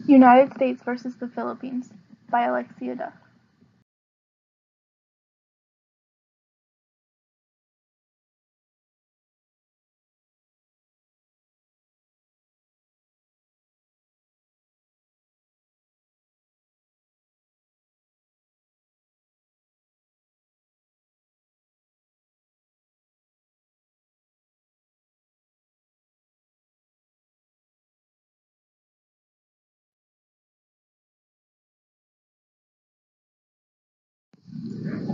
United States versus the Philippines by Alexia Duff.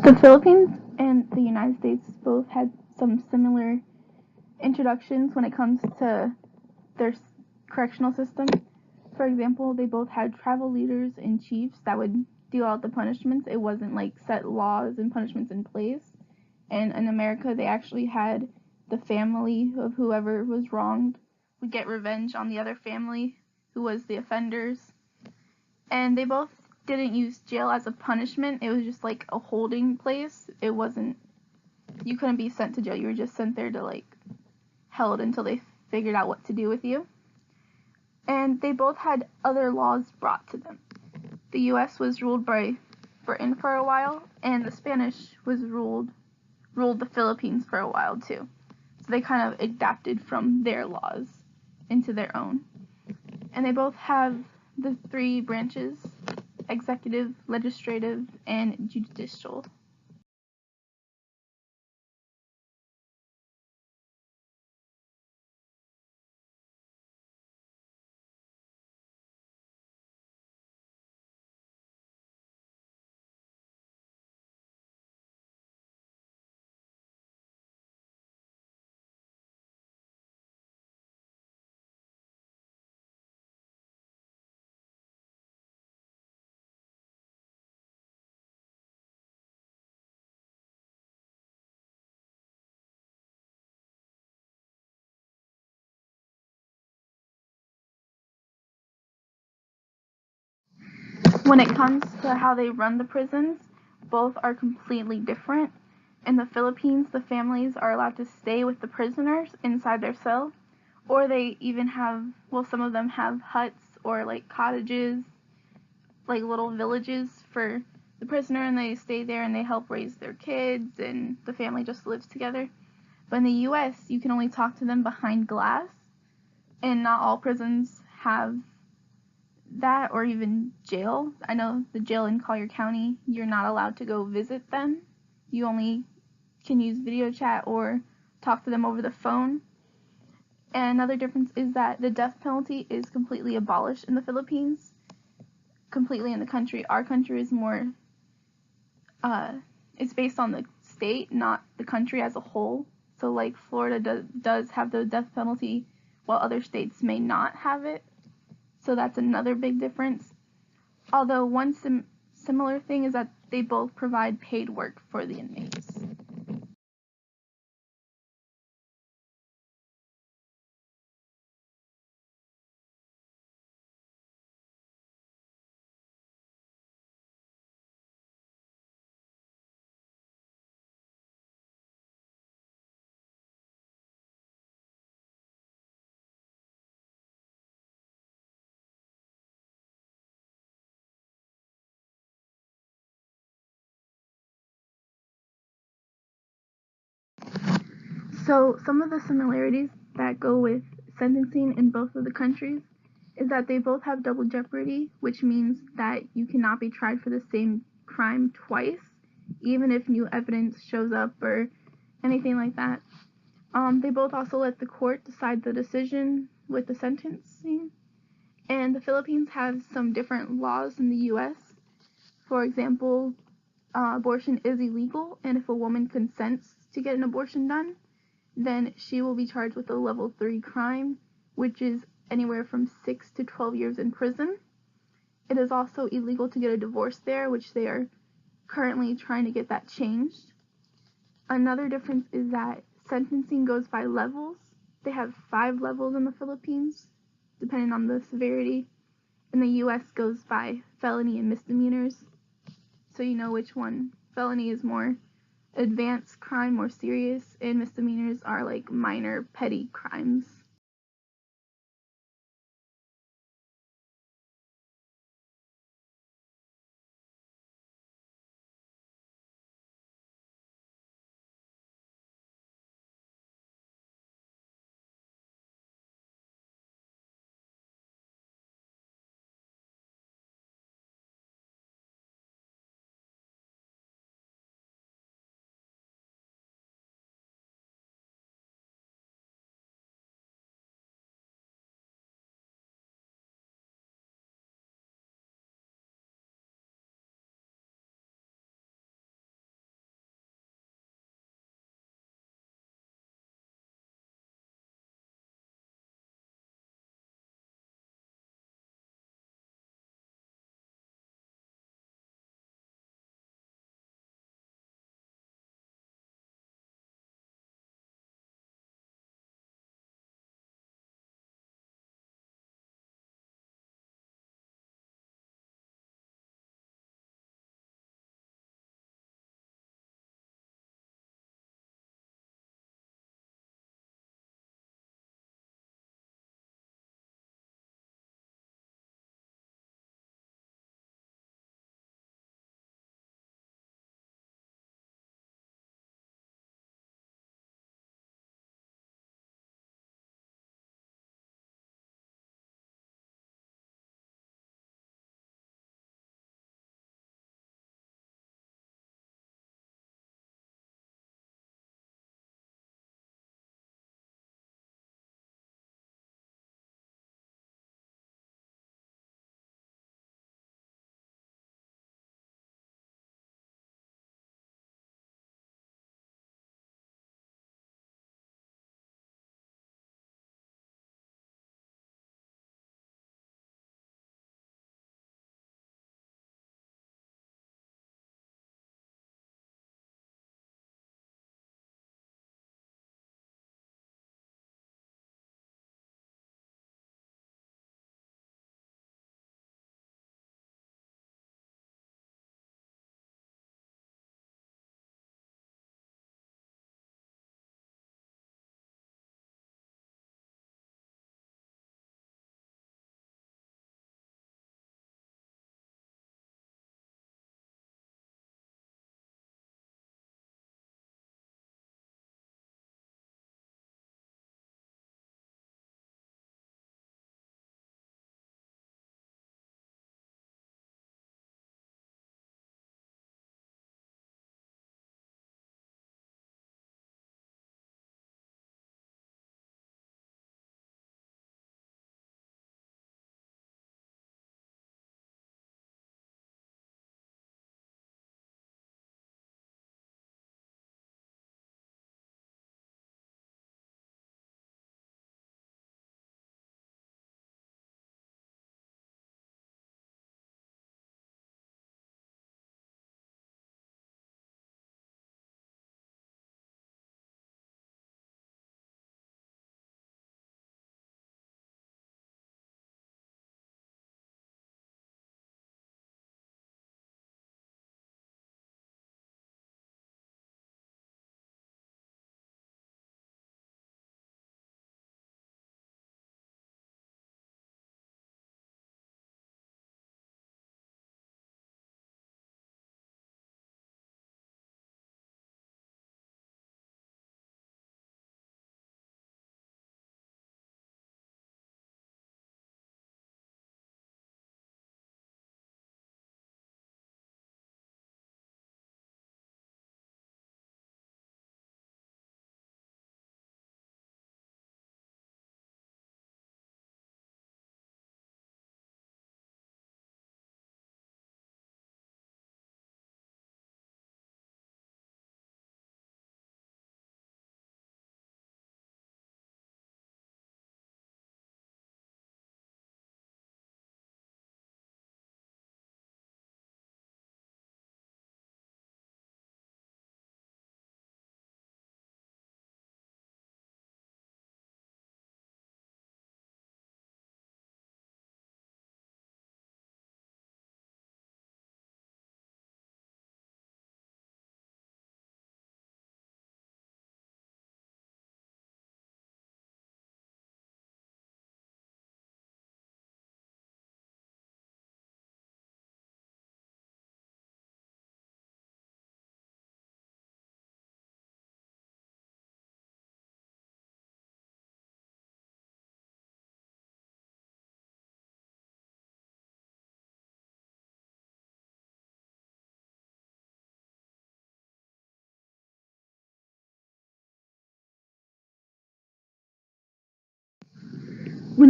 The Philippines and the United States both had some similar introductions when it comes to their correctional system. For example, they both had tribal leaders and chiefs that would deal out the punishments. It wasn't like set laws and punishments in place. And in America, they actually had the family of whoever was wronged would get revenge on the other family who was the offenders. And they both didn't use jail as a punishment. It was just like a holding place. It wasn't, you couldn't be sent to jail. You were just sent there to like held until they figured out what to do with you. And they both had other laws brought to them. The US was ruled by Britain for a while, and the Spanish was ruled the Philippines for a while too. So they kind of adapted from their laws into their own. And they both have the three branches: executive, legislative, and judicial. When it comes to how they run the prisons, both are completely different. In the Philippines, the families are allowed to stay with the prisoners inside their cell, or they even have, well, some of them have huts or like cottages, like little villages for the prisoner, and they stay there and they help raise their kids, and the family just lives together. But in the US, you can only talk to them behind glass, and not all prisons have that, or even jail. I know the jail in Collier County, you're not allowed to go visit them. You only can use video chat or talk to them over the phone. And another difference is that the death penalty is completely abolished in the Philippines, completely in the country. Our country is more, it's based on the state, not the country as a whole. So like Florida does have the death penalty, while other states may not have it. So that's another big difference. Although one similar thing is that they both provide paid work for the inmates. So some of the similarities that go with sentencing in both of the countries is that they both have double jeopardy, which means that you cannot be tried for the same crime twice, even if new evidence shows up or anything like that. They both also let the court decide the decision with the sentencing. And the Philippines has some different laws than the US. For example, abortion is illegal, and if a woman consents to get an abortion done, then she will be charged with a level 3 crime, which is anywhere from 6 to 12 years in prison. It is also illegal to get a divorce there, which they are currently trying to get that changed. Another difference is that sentencing goes by levels. They have 5 levels in the Philippines, depending on the severity. In the US goes by felony and misdemeanors, so you know which one. Felony is more advanced crime, more serious, and misdemeanors are like minor petty crimes.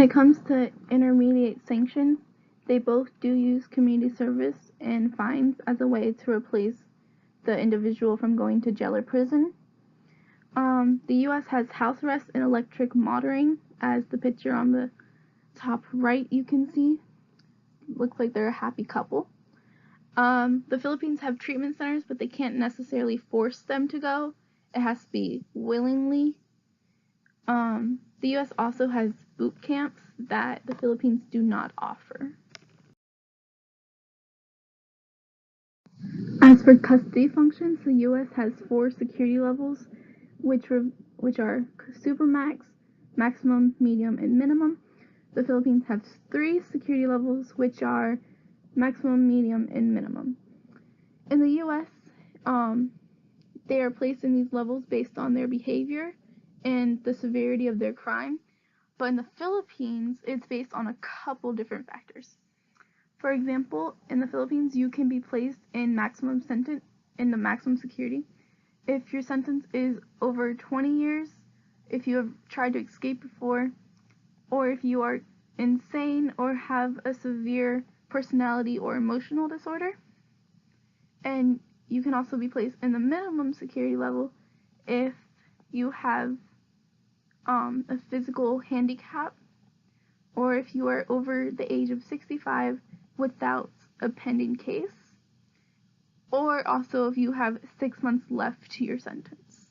When it comes to intermediate sanctions, they both do use community service and fines as a way to replace the individual from going to jail or prison. The US has house arrest and electric monitoring, as the picture on the top right you can see. Looks like they're a happy couple. The Philippines have treatment centers, but they can't necessarily force them to go. It has to be willingly. The US also has boot camps that the Philippines do not offer. As for custody functions, the US has 4 security levels, which are supermax, maximum, medium, and minimum. The Philippines has 3 security levels, which are maximum, medium, and minimum. In the US, they are placed in these levels based on their behavior and the severity of their crime. But in the Philippines, it's based on a couple different factors. For example, in the Philippines, you can be placed in the maximum security if your sentence is over 20 years, if you have tried to escape before, or if you are insane or have a severe personality or emotional disorder. And you can also be placed in the minimum security level if you have a physical handicap, or if you are over the age of 65 without a pending case, or also if you have 6 months left to your sentence.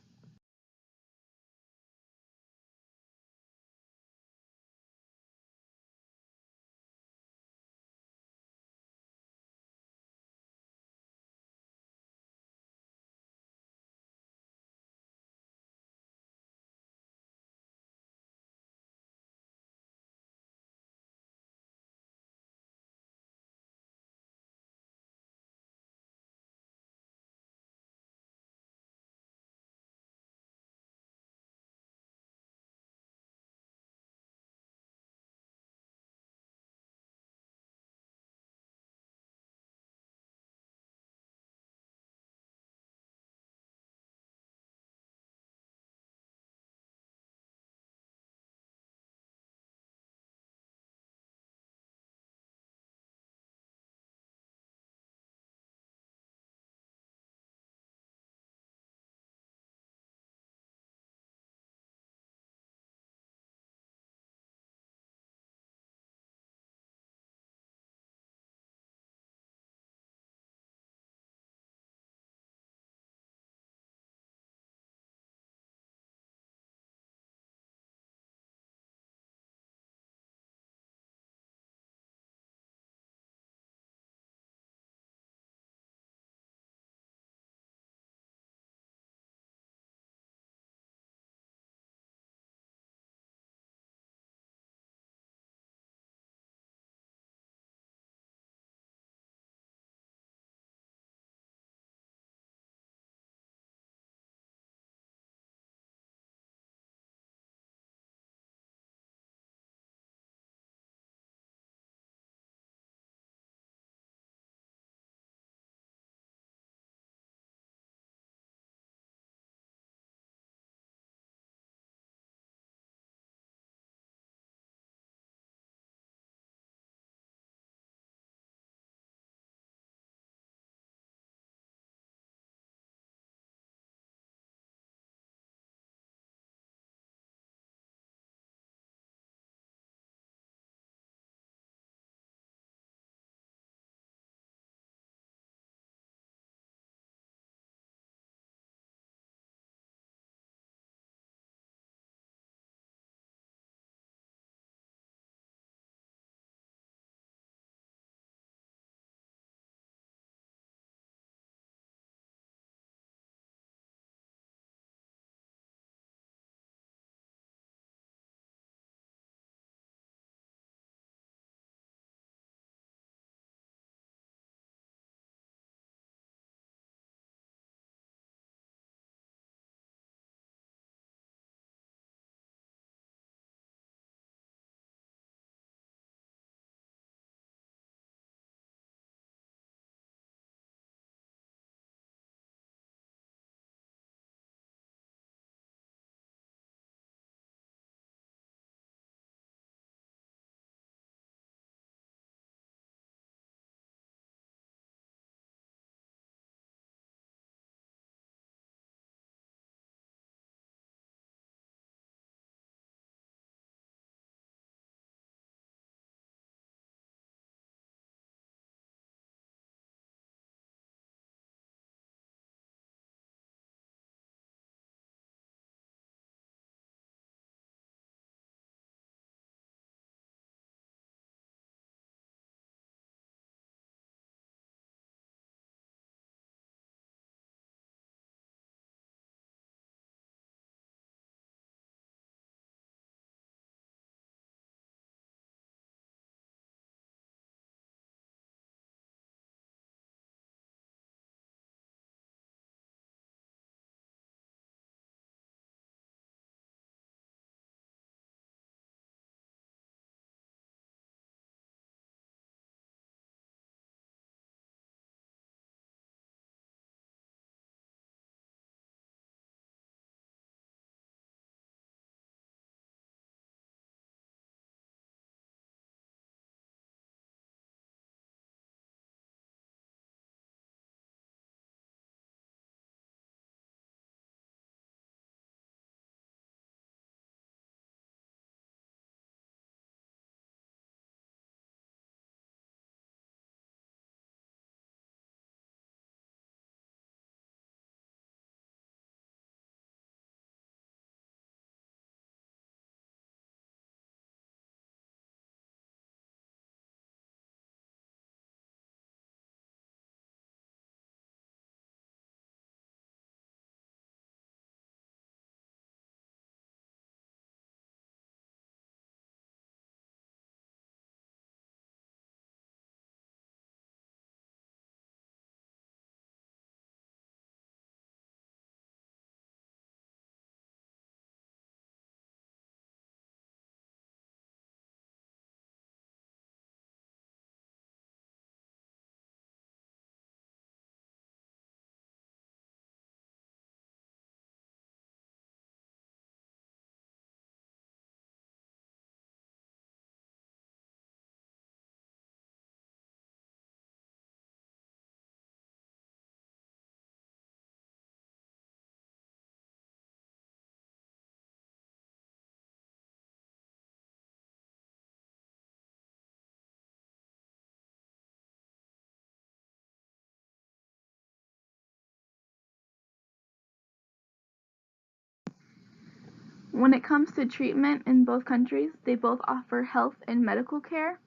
When it comes to treatment in both countries, they both offer health and medical care,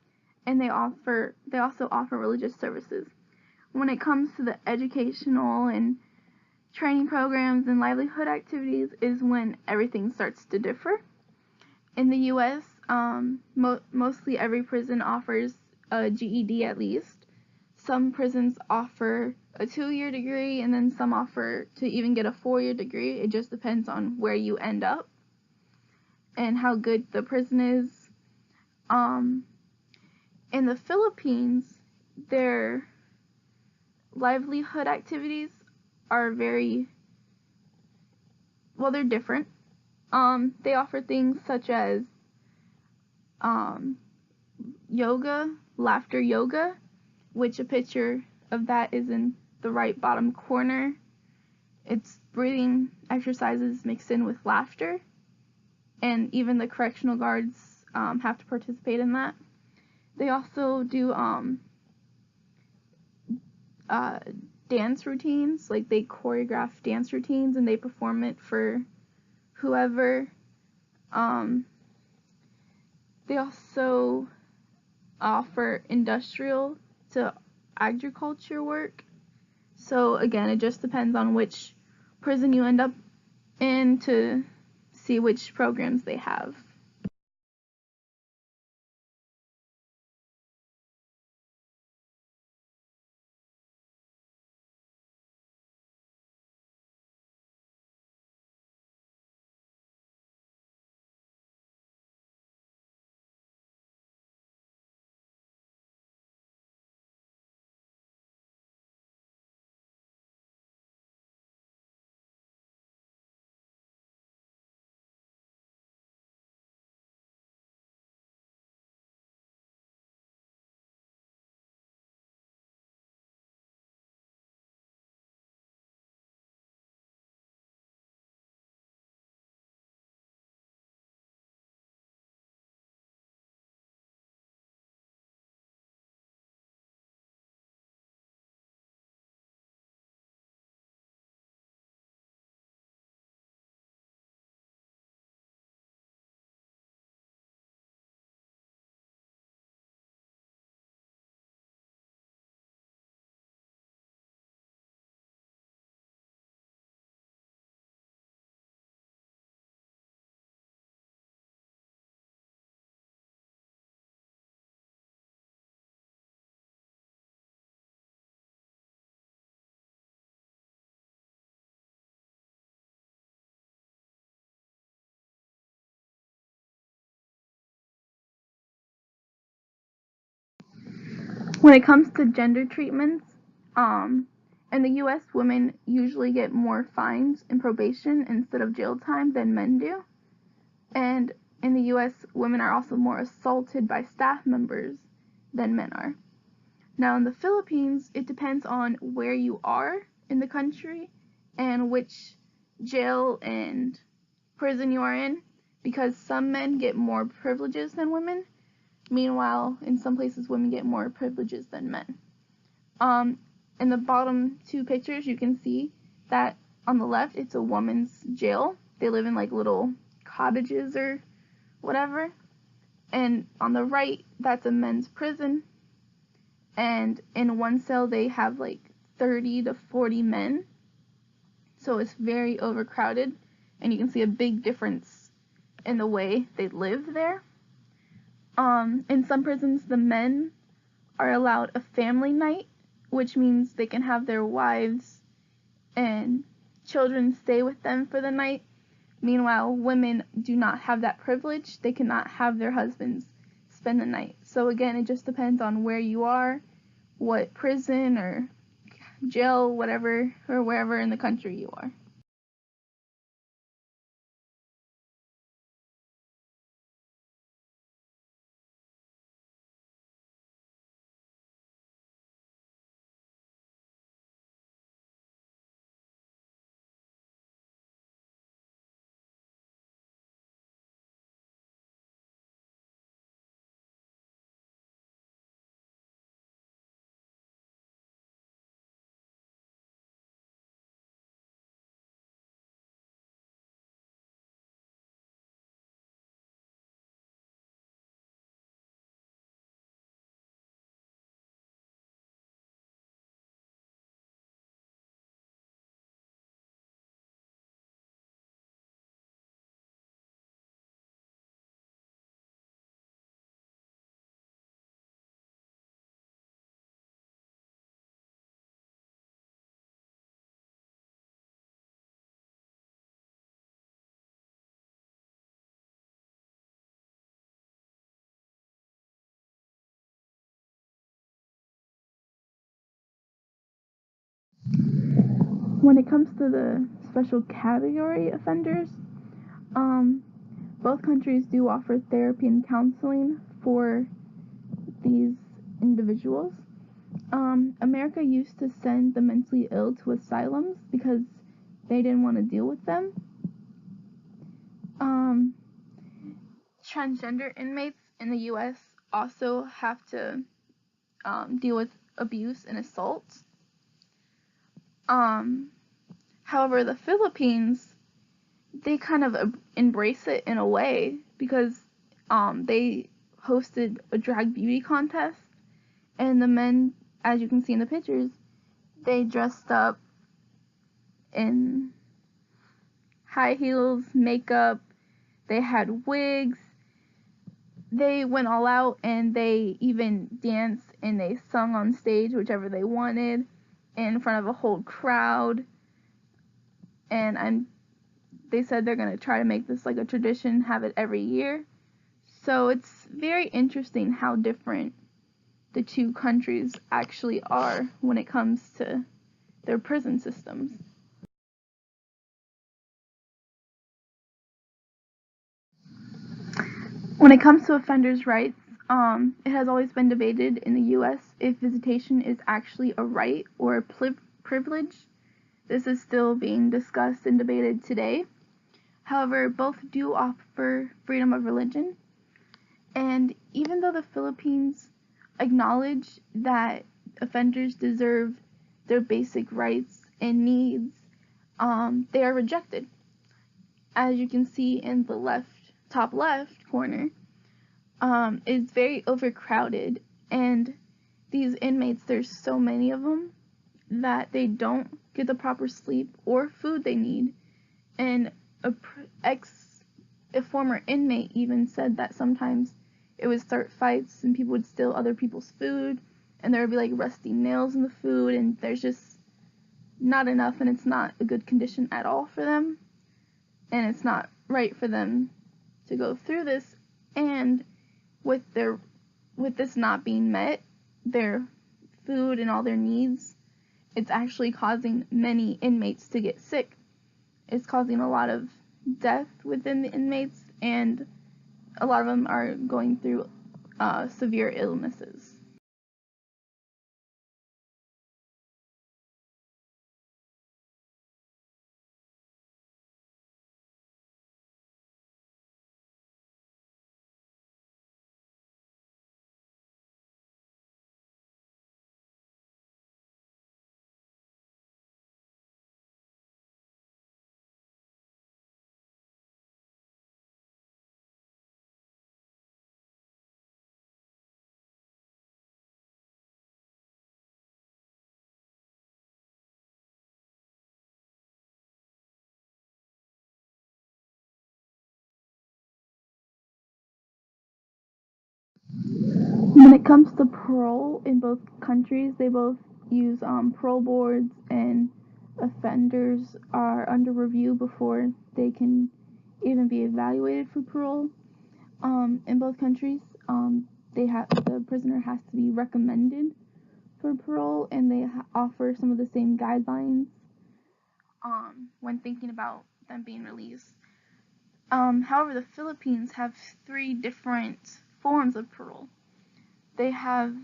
and they also offer religious services. When it comes to the educational and training programs and livelihood activities is when everything starts to differ. In the U.S., mostly every prison offers a GED at least. Some prisons offer a 2-year degree, and then some offer to even get a 4-year degree. It just depends on where you end up and how good the prison is. In the Philippines, their livelihood activities are they're different. They offer things such as yoga, laughter yoga, which a picture of that is in the right bottom corner. It's breathing exercises mixed in with laughter, and even the correctional guards have to participate in that. They also do dance routines, like they choreograph dance routines and they perform it for whoever. They also offer industrial to agriculture work. So again, it just depends on which prison you end up in to see which programs they have. When it comes to gender treatments, in the US, women usually get more fines and probation instead of jail time than men do. And in the US, women are also more assaulted by staff members than men are. Now, in the Philippines, it depends on where you are in the country and which jail and prison you are in, because some men get more privileges than women. Meanwhile, in some places, women get more privileges than men. In the bottom two pictures, you can see that on the left, it's a woman's jail. They live in like little cottages or whatever. And on the right, that's a men's prison. And in one cell, they have like 30 to 40 men. So it's very overcrowded. And you can see a big difference in the way they live there. In some prisons, the men are allowed a family night, which means they can have their wives and children stay with them for the night. Meanwhile, women do not have that privilege. They cannot have their husbands spend the night. So again, it just depends on where you are, what prison or jail, whatever, or wherever in the country you are. When it comes to the special category offenders, both countries do offer therapy and counseling for these individuals. America used to send the mentally ill to asylums because they didn't want to deal with them. Transgender inmates in the U.S. also have to deal with abuse and assault. However, the Philippines, they kind of embrace it in a way because they hosted a drag beauty contest, and the men, as you can see in the pictures, they dressed up in high heels, makeup, they had wigs, they went all out, and they even danced and they sung on stage whichever they wanted in front of a whole crowd. And they said they're going to try to make this like a tradition, have it every year. So it's very interesting how different the two countries actually are when it comes to their prison systems. When it comes to offenders' rights, it has always been debated in the U.S. if visitation is actually a right or a privilege. This is still being discussed and debated today. However, both do offer freedom of religion. And even though the Philippines acknowledge that offenders deserve their basic rights and needs, they are rejected. As you can see in the top left corner, it's very overcrowded, and these inmates, there's so many of them that they don't get the proper sleep or food they need. And a former inmate even said that sometimes it would start fights and people would steal other people's food, and there would be like rusty nails in the food, and there's just not enough, and it's not a good condition at all for them, and it's not right for them to go through this. And with this not being met, their food and all their needs, it's actually causing many inmates to get sick. It's causing a lot of death within the inmates, and a lot of them are going through severe illnesses. When it comes to parole in both countries, they both use parole boards, and offenders are under review before they can even be evaluated for parole. In both countries, the prisoner has to be recommended for parole, and they offer some of the same guidelines when thinking about them being released. However, the Philippines have 3 different forms of parole. They have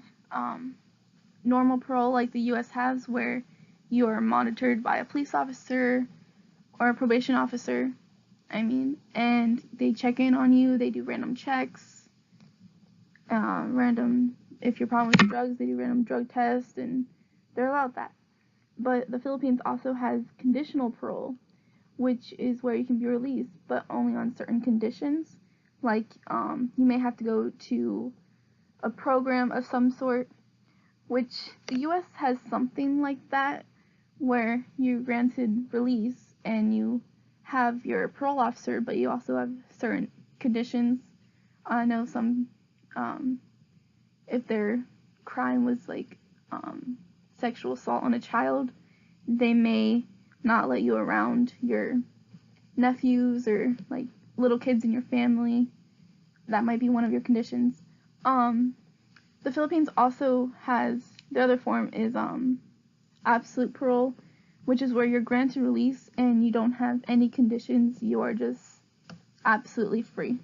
normal parole like the U.S. has, where you are monitored by a police officer or a probation officer, and they check in on you, they do random checks, if you're problem with drugs, they do random drug tests, and they're allowed that. But the Philippines also has conditional parole, which is where you can be released, but only on certain conditions. Like, you may have to go to a program of some sort, which the U.S. has something like that, where you're granted release and you have your parole officer, but you also have certain conditions. I know some, if their crime was like sexual assault on a child, they may not let you around your nephews or like little kids in your family. That might be one of your conditions. The Philippines also has, the other form is absolute parole, which is where you're granted release and you don't have any conditions. You are just absolutely free.